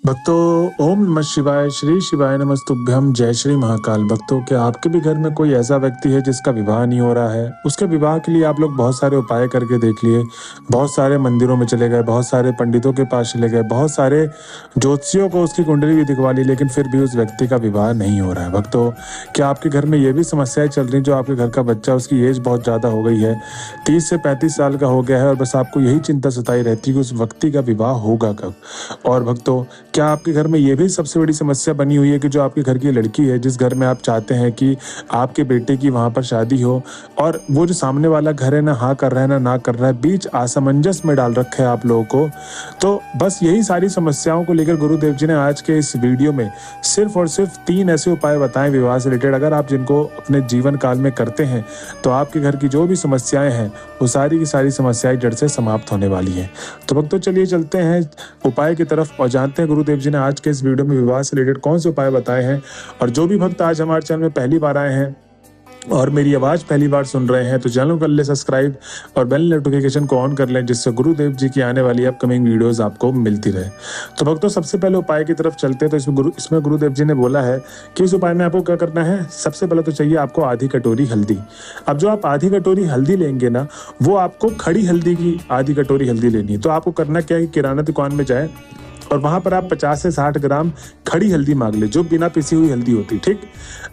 भक्तों ओम नमः शिवाय, श्री शिवाय नमस्तुभ्यम, जय श्री महाकाल। भक्तों, क्या आपके भी घर में कोई ऐसा व्यक्ति है जिसका विवाह नहीं हो रहा है? उसके विवाह के लिए आप लोग बहुत सारे उपाय करके देख लिए, बहुत सारे मंदिरों में चले गए, बहुत सारे पंडितों के पास चले गए, बहुत सारे ज्योतिषियों को उसकी कुंडली भी दिखवा ली, लेकिन फिर भी उस व्यक्ति का विवाह नहीं हो रहा है। भक्तों, क्या आपके घर में ये भी समस्याएं चल रही, जो आपके घर का बच्चा, उसकी एज बहुत ज़्यादा हो गई है, 30 से 35 साल का हो गया है, और बस आपको यही चिंता सताई रहती है कि उस व्यक्ति का विवाह होगा कब? और भक्तों, क्या आपके घर में ये भी सबसे बड़ी समस्या बनी हुई है कि जो आपके घर की लड़की है, जिस घर में आप चाहते हैं कि आपके बेटे की वहां पर शादी हो, और वो जो सामने वाला घर है ना हाँ कर रहा है ना कर रहा है, बीच असमंजस में डाल रखा है आप लोगों को? तो बस यही सारी समस्याओं को लेकर गुरुदेव जी ने आज के इस वीडियो में सिर्फ और सिर्फ 3 ऐसे उपाय बताएं विवाह से रिलेटेड। अगर आप जिनको अपने जीवन काल में करते हैं तो आपके घर की जो भी समस्याएं हैं वो सारी की सारी समस्याएं जड़ से समाप्त होने वाली हैं। तो भक्तों, चलिए चलते हैं उपाय की तरफ और जानते हैं गुरुदेव जी ने आज के इस वीडियो में विवाह से रिलेटेड कौन से उपाय बताए हैं। और जो भी भक्त आज हमारे चैनल में पहली बार आए हैं और मेरी आवाज पहली बार सुन रहे हैं तो चैनल को कर ले सब्सक्राइब और बेल नोटिफिकेशन को ऑन कर लें, जिससे गुरुदेव जी की आने वाली अपकमिंग वीडियोस आपको मिलती रहे। तो भक्तों, सबसे पहले उपाय की तरफ चलते हैं। तो इसमें गुरुदेव जी ने बोला है कि इस उपाय में आपको क्या करना है। सबसे पहले तो चाहिए आपको आधी कटोरी हल्दी। अब जो आप आधी कटोरी हल्दी लेंगे ना, वो आपको खड़ी हल्दी की आधी कटोरी हल्दी लेनी है। तो आपको करना क्या है कि किराना दुकान में जाए और वहां पर आप 50 से 60 ग्राम खड़ी हल्दी मांग ले, जो बिना पिसी हुई हल्दी होती। ठीक,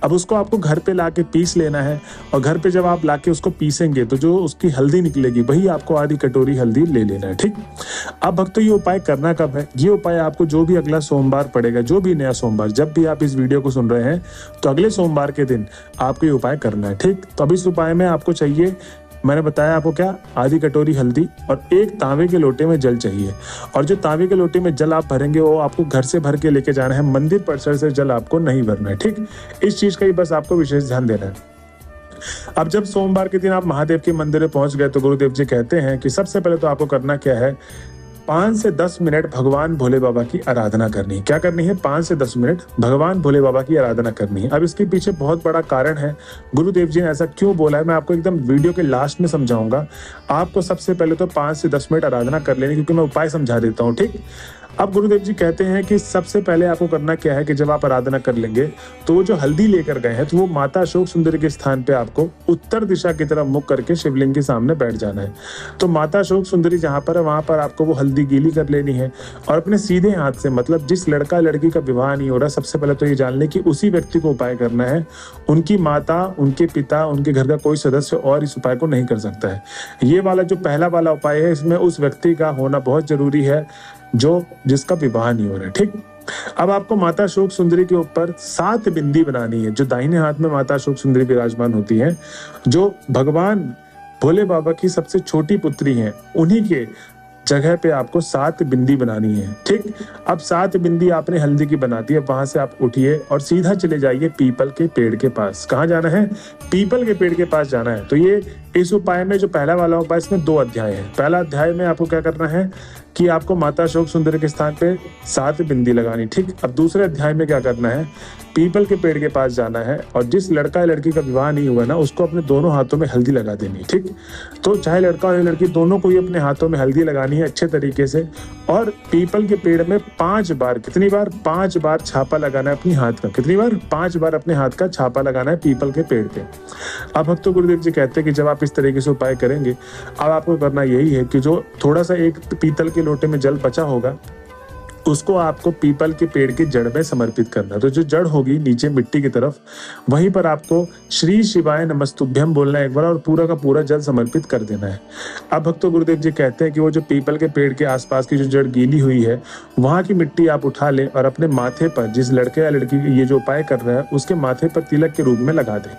अब उसको आपको घर पे लाके पीस लेना है, और घर पे जब आप लाके उसको पीसेंगे तो जो उसकी हल्दी निकलेगी वही आपको आधी कटोरी हल्दी ले लेना है। ठीक, अब भक्तों, ये उपाय करना कब है? ये उपाय आपको जो भी अगला सोमवार पड़ेगा, जो भी नया सोमवार, जब भी आप इस वीडियो को सुन रहे हैं तो अगले सोमवार के दिन आपको ये उपाय करना है। ठीक, तो अब इस उपाय में आपको चाहिए, मैंने बताया आपको क्या, आधी कटोरी हल्दी और एक तांबे के लोटे में जल चाहिए। और जो तांबे के लोटे में जल आप भरेंगे वो आपको घर से भर के लेके जाना है, मंदिर परिसर से जल आपको नहीं भरना है। ठीक, इस चीज का ही बस आपको विशेष ध्यान देना है। अब जब सोमवार के दिन आप महादेव के मंदिर में पहुंच गए तो गुरुदेव जी कहते हैं कि सबसे पहले तो आपको करना क्या है, 5 से 10 मिनट भगवान भोले बाबा की आराधना करनी है। क्या करनी है? 5 से 10 मिनट भगवान भोले बाबा की आराधना करनी है। अब इसके पीछे बहुत बड़ा कारण है, गुरुदेव जी ने ऐसा क्यों बोला है, मैं आपको एकदम वीडियो के लास्ट में समझाऊंगा। आपको सबसे पहले तो 5 से 10 मिनट आराधना कर लेनी, क्योंकि मैं उपाय समझा देता हूँ। ठीक, अब गुरुदेव जी कहते हैं कि सबसे पहले आपको करना क्या है कि जब आप आराधना कर लेंगे तो वो जो हल्दी लेकर गए हैं तो वो माता अशोक सुंदरी के स्थान पे आपको उत्तर दिशा की तरफ मुख करके शिवलिंग के सामने बैठ जाना है। तो माता अशोक सुंदरी जहां पर है वहां पर आपको वो हल्दी गीली कर लेनी है, और अपने सीधे हाथ से, मतलब जिस लड़का लड़की का विवाह नहीं हो रहा, सबसे पहले तो ये जान ले कि उसी व्यक्ति को उपाय करना है। उनकी माता, उनके पिता, उनके घर का कोई सदस्य और इस उपाय को नहीं कर सकता है। ये वाला जो पहला वाला उपाय है, इसमें उस व्यक्ति का होना बहुत जरूरी है जिसका विवाह नहीं हो रहा है। ठीक, अब आपको माता अशोक सुंदरी के ऊपर 7 बिंदी बनानी है। जो दाहिने हाथ में माता अशोक सुंदरी विराजमान होती है, जो भगवान भोले बाबा की सबसे छोटी पुत्री हैं, उन्हीं के जगह पे आपको 7 बिंदी बनानी है। ठीक, अब 7 बिंदी आपने हल्दी की बना दी। अब वहां से आप उठिए और सीधा चले जाइए पीपल के पेड़ के पास। कहाँ जाना है? पीपल के पेड़ के पास जाना है। तो ये इस उपाय में जो पहला वाला उपाय, इसमें 2 अध्याय है। पहला अध्याय में आपको क्या करना है कि आपको माता अशोक सुंदरी के स्थान पे 7 बिंदी लगानी। ठीक, अब दूसरे अध्याय में क्या करना है, पीपल के पेड़ के पास जाना है, और जिस लड़का या लड़की का विवाह नहीं हुआ ना, उसको अपने दोनों हाथों में हल्दी लगा देनी। ठीक, तो चाहे लड़का हो या लड़की, दोनों को ही अपने हाथों में हल्दी लगानी है अच्छे तरीके से, और पीपल के पेड़ में 5 बार, कितनी बार? 5 बार छापा लगाना है अपनी हाथ का। कितनी बार? 5 बार अपने हाथ का छापा लगाना है पीपल के पेड़ पे। अब भक्तों, गुरुदेव जी कहते हैं कि जब आप इस तरीके से उपाय करेंगे, अब आपको करना यही है कि जो थोड़ा सा एक पीतल के लोटे में जल बचा होगा, उसको आपको पीपल के पेड़ की जड़ में समर्पित करना। तो जो जड़ होगी नीचे मिट्टी की तरफ, वहीं पर आपको श्री शिवाय नमस्तुभ्यम बोलना है एक बार, और पूरा का पूरा जल समर्पित कर देना है। अब भक्तों, गुरुदेव जी कहते हैं कि वो जो पीपल के पेड़ के आसपास की जो जड़ गीली हुई है, वहां की मिट्टी आप उठा लें और अपने माथे पर, जिस लड़के या लड़की ये जो उपाय कर रहा है उसके माथे पर तिलक के रूप में लगा दें।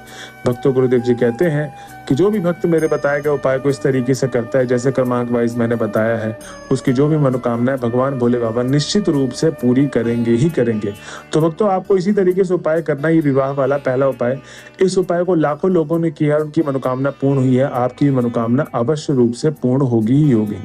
भक्तों, गुरुदेव जी कहते हैं कि जो भी भक्त मेरे बताए गए उपाय को इस तरीके से करता है जैसे क्रमांक वाइज मैंने बताया है, उसकी जो भी मनोकामनाएं भगवान भोले बाबा निश्चित रूप से पूरी करेंगे ही करेंगे। तो भक्तों, आपको इसी तरीके से उपाय करना, ये विवाह वाला पहला उपाय। इस उपाय को लाखों लोगों ने किया, उनकी मनोकामना पूर्ण हुई है, आपकी मनोकामना अवश्य रूप से पूर्ण होगी ही होगी।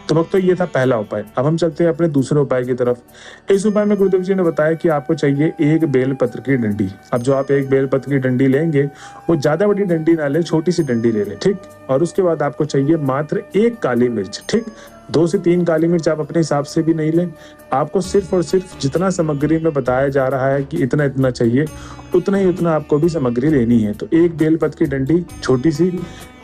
तो भक्तों, ये था पहला उपाय। अब हम चलते हैं अपने दूसरे उपाय की तरफ। इस उपाय में गुरुदेव जी ने बताया कि आपको चाहिए 1 बेलपत्र की डंडी। अब जो आप 1 बेलपत्र की डंडी लेंगे, वो ज्यादा बड़ी डंडी ना ले, छोटी सी डंडी ले लें। ठीक, और उसके बाद आपको चाहिए मात्र 1 काली मिर्च। ठीक, 2 से 3 काली मिर्च आप अपने हिसाब से भी नहीं लें। आपको सिर्फ और सिर्फ जितना सामग्री में बताया जा रहा है कि इतना इतना चाहिए, उतना ही उतना आपको भी सामग्री लेनी है। तो 1 बेलपत्र की डंडी छोटी सी,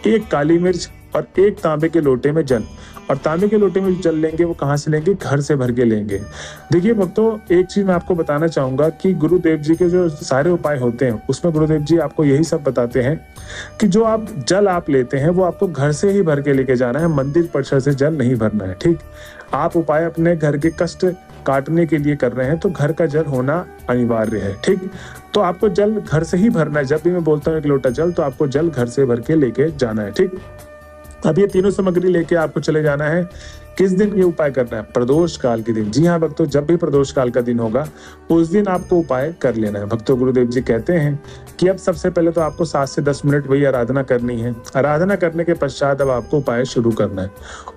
1 काली मिर्च और 1 तांबे के लोटे में जल। और तांबे के लोटे में जल लेंगे वो कहाँ से लेंगे? घर से भर के लेंगे। देखिए भक्तों, एक चीज मैं आपको बताना चाहूंगा कि गुरुदेव जी के जो सारे उपाय होते हैं उसमें गुरुदेव जी आपको यही सब बताते हैं कि जो आप जल आप लेते हैं वो आपको घर से ही भर के लेके जाना है, मंदिर परिसर से जल नहीं भरना है। ठीक, आप उपाय अपने घर के कष्ट काटने के लिए कर रहे हैं तो घर का जल होना अनिवार्य है। ठीक, तो आपको जल घर से ही भरना है। जब भी मैं बोलता हूँ 1 लोटा जल, तो आपको जल घर से भर के लेके जाना है। ठीक, अब ये तीनों सामग्री लेके आपको चले जाना है। किस दिन ये उपाय करना है? प्रदोष काल के दिन। जी हाँ भक्तों, जब भी प्रदोष काल का दिन होगा उस दिन आपको उपाय कर लेना है। भक्तों, गुरुदेव जी कहते हैं कि अब सबसे पहले तो आपको 7 से 10 मिनट वही आराधना करनी है। आराधना करने के पश्चात अब आपको उपाय शुरू करना है।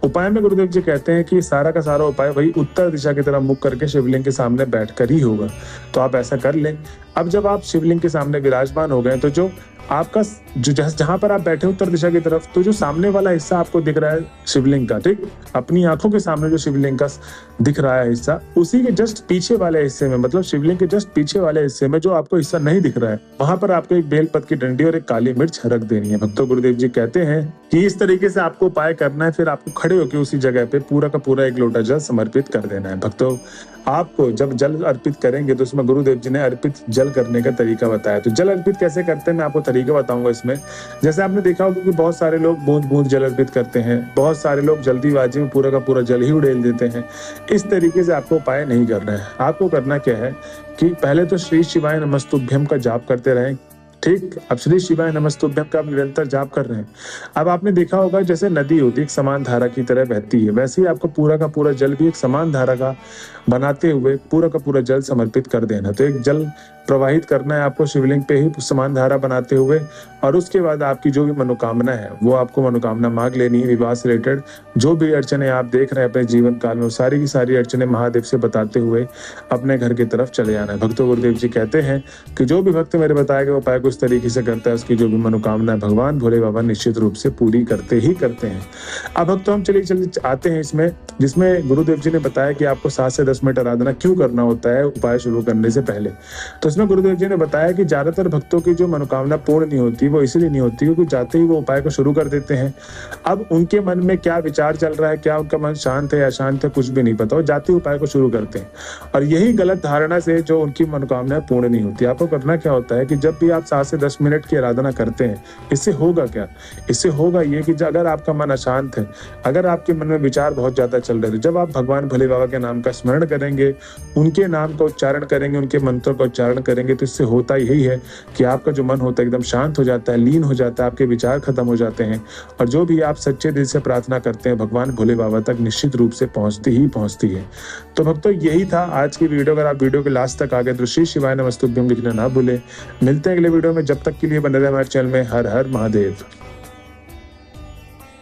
उपाय में गुरुदेव जी कहते हैं कि सारा का सारा उपाय वही उत्तर दिशा की तरफ मुख करके शिवलिंग के सामने बैठकर ही होगा। तो आप ऐसा कर लें। अब जब आप शिवलिंग के सामने विराजमान हो गए तो जो आपका जो जहां पर आप बैठे उत्तर दिशा की तरफ, तो जो सामने वाला हिस्सा आपको दिख रहा है शिवलिंग का, ठीक, अपनी आंखों के सामने जो शिवलिंग का दिख रहा है हिस्सा, उसी के जस्ट पीछे वाले हिस्से में, मतलब शिवलिंग के जस्ट पीछे वाले हिस्से में जो आपको हिस्सा नहीं दिख रहा है, वहां पर आपको 1 बेलपत्र की डंडी और 1 काली मिर्च रख देनी है। भक्तों, गुरुदेव जी कहते हैं कि इस तरीके से आपको उपाय करना है। फिर आपको खड़े होकर उसी जगह पे पूरा का पूरा 1 लोटा जल समर्पित कर देना है। भक्तों, आपको जब जल अर्पित करेंगे तो उसमें गुरुदेव जी ने अर्पित जल करने का तरीका बताया। तो जल अर्पित कैसे करते हैं मैं आपको तरीका बताऊंगा इसमें। जैसे आपने देखा होगा कि बहुत सारे लोग बूंद बूंद जल अर्पित करते हैं, बहुत सारे लोग जल्दीबाजी में पूरा का पूरा जल ही उड़ेल देते हैं। इस तरीके से आपको उपाय नहीं करना है। आपको करना क्या है कि पहले तो श्री शिवाय नमस्तुभ्यम का जाप करते रहें। ठीक, अब श्री शिवाय नमस्तुभ्यम का आप निरंतर जाप कर रहे हैं। अब आपने देखा होगा जैसे नदी होती है एक समान धारा की तरह बहती है, वैसे ही आपको पूरा का पूरा जल भी एक समान धारा का बनाते हुए पूरा का पूरा जल समर्पित कर देना। तो एक जल प्रवाहित करना है आपको शिवलिंग पे ही समान धारा बनाते हुए, और उसके बाद आपकी जो भी मनोकामना है वो आपको मनोकामना मांग लेनी है। विवाह से रिलेटेड जो भी अड़चने आप देख रहे हैं अपने जीवन काल में, वो सारी की सारी अड़चने महादेव से बताते हुए अपने घर की तरफ चले जाना है। भक्तों, गुरुदेव जी कहते हैं कि जो भी भक्त मेरे बताए गए उपाय को इस तरीके से करता है, उसकी जो भी मनोकामना है भगवान भोले बाबा निश्चित रूप से पूरी करते ही करते हैं। अब भक्तों, हम चलिए आते हैं इसमें, जिसमें गुरुदेव जी ने बताया कि आपको 7 से 10 मिनट आराधना क्यों करना होता है उपाय शुरू करने से पहले। तो इसमें गुरुदेव जी ने बताया कि ज्यादातर भक्तों की जो मनोकामना पूर्ण नहीं होती वो इसलिए नहीं होती क्योंकि जाते ही वो उपाय को शुरू कर देते हैं। अब उनके मन में क्या विचार चल रहा है, क्या उनका मन शांत है या अशांत है, कुछ भी नहीं पता, वो जाते ही उपाय को शुरू करते हैं। और यही गलत धारणा से जो उनकी मनोकामना पूर्ण नहीं होती। आपको करना क्या होता है कि जब भी आप 7 से 10 मिनट की आराधना करते हैं, इससे होगा क्या? इससे होगा ये कि अगर आपका मन अशांत है, अगर आपके मन में विचार बहुत ज्यादा चल रहे हैं, जब आप भगवान भोले बाबा के नाम का स्मरण करेंगे, उनके नाम का उच्चारण करेंगे, उनके मंत्रों का उच्चारण करेंगे, तो इससे होता यही है कि आपका जो मन होता है एकदम शांत हो जाता है, लीन हो जाता है, आपके विचार खत्म हो जाते हैं, और जो भी आप सच्चे दिल से प्रार्थना करते हैं भगवान भोले बाबा तक निश्चित रूप से पहुंचती है। तो भक्तों, यही था आज की वीडियो। अगर आप वीडियो के लास्ट तक आ गए तो श्री शिवाय नमस्तुभ्यम लिखना ना भूलें। मिलते हैं अगले वीडियो में, जब तक के लिए बने रहे हमारे चैनल में। हर हर महादेव।